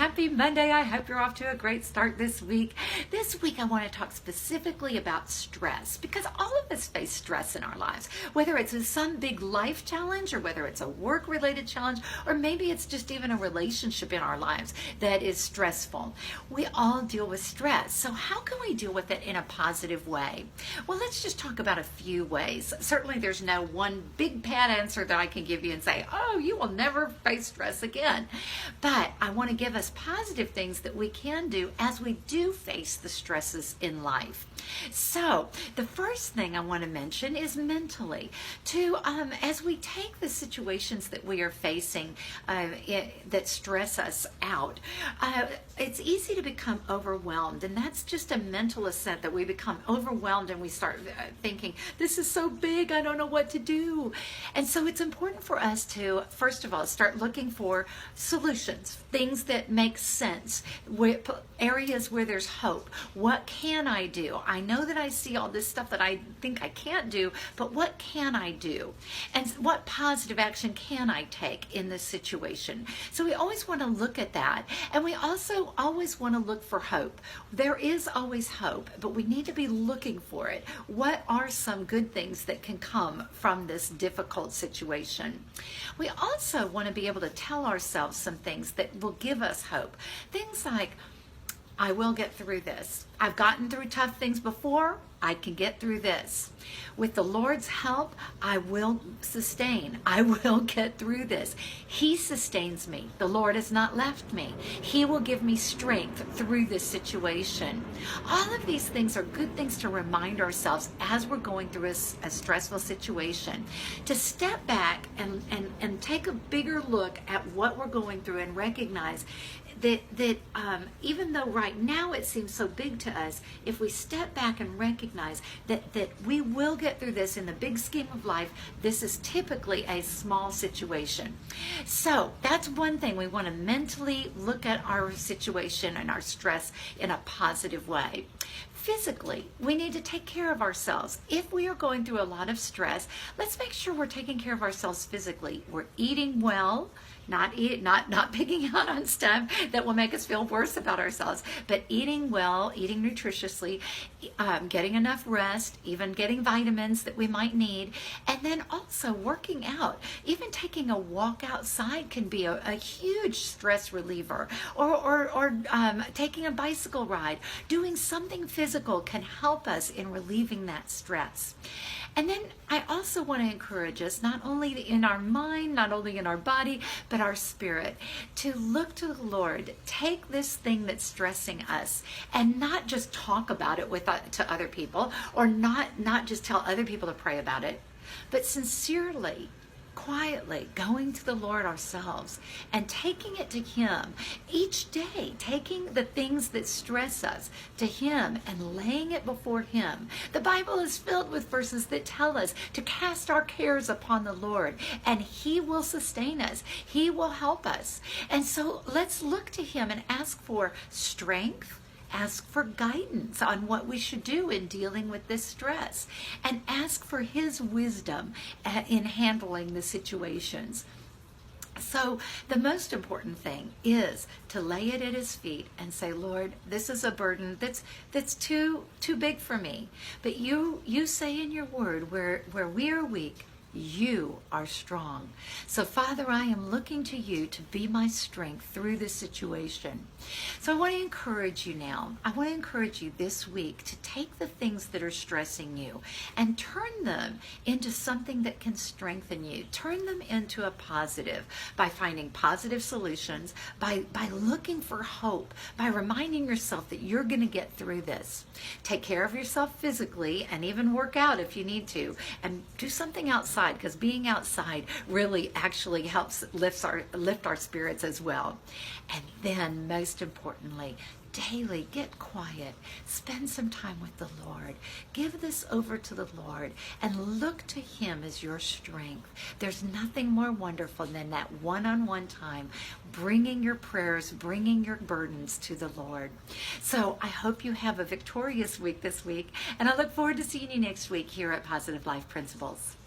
happy Monday. I hope you're off to a great start this week. This week I want to talk specifically about stress because all of us face stress in our lives, whether it's some big life challenge or whether it's a work-related challenge or maybe it's just even a relationship in our lives that is stressful. We all deal with stress. So how can we deal with it in a positive way? Well, let's just talk about a few ways. Certainly there's no one big pat answer that I can give you and say, oh, you will never face stress again. But I want to give us positive things that we can do as we do face the stresses in life. So the first thing I want to mention is mentally. As we take the situations that we are facing that stress us out, it's easy to become overwhelmed, and that's just a mental assent that we become overwhelmed and we start thinking, this is so big, I don't know what to do. And so it's important for us to, first of all, start looking for solutions, things that make sense, areas where there's hope. What can I do? I know that I see all this stuff that I think I can't do, but what can I do? And what positive action can I take in this situation? So we always want to look at that. And we also always want to look for hope. There is always hope, but we need to be looking for it. What are some good things that can come from this difficult situation? We also want to be able to tell ourselves some things that will give us hope. Things like, I will get through this. I've gotten through tough things before. I can get through this. With the Lord's help, I will sustain. I will get through this. He sustains me. The Lord has not left me. He will give me strength through this situation. All of these things are good things to remind ourselves as we're going through a stressful situation, to step back and take a bigger look at what we're going through and recognize that even though right now it seems so big to us, if we step back and recognize that we will get through this in the big scheme of life, this is typically a small situation. So that's one thing. We want to mentally look at our situation and our stress in a positive way. Physically, we need to take care of ourselves. If we are going through a lot of stress, let's make sure we're taking care of ourselves physically. We're eating well, not picking out on stuff that will make us feel worse about ourselves, but eating well, eating nutritiously, getting enough rest, even getting vitamins that we might need, and then also working out. Even taking a walk outside can be a huge stress reliever, or taking a bicycle ride. Doing something physical can help us in relieving that stress. And then I also want to encourage us, not only in our mind, not only in our body, but our spirit, to look to the Lord. Take this thing that's stressing us and not just talk about it to other people, or not just tell other people to pray about it, but sincerely, quietly going to the Lord ourselves and taking it to Him each day, taking the things that stress us to Him and laying it before Him. The Bible is filled with verses that tell us to cast our cares upon the Lord, and He will sustain us. He will help us. And so let's look to Him and ask for strength, ask for guidance on what we should do in dealing with this stress, and ask for His wisdom in handling the situations. So the most important thing is to lay it at His feet and say, Lord, this is a burden that's too big for me. But you say in your word, where we are weak, you are strong. So Father, I am looking to you to be my strength through this situation. So I want to encourage you now. I want to encourage you this week to take the things that are stressing you and turn them into something that can strengthen you. Turn them into a positive by finding positive solutions, by looking for hope, by reminding yourself that you're going to get through this. Take care of yourself physically and even work out if you need to, and do something outside, because being outside really actually helps lift our spirits as well. And then most importantly, daily get quiet, spend some time with the Lord, give this over to the Lord, and look to Him as your strength. There's nothing more wonderful than that one-on-one time, bringing your prayers, bringing your burdens to the Lord. So I hope you have a victorious week this week, and I look forward to seeing you next week here at Positive Life Principles.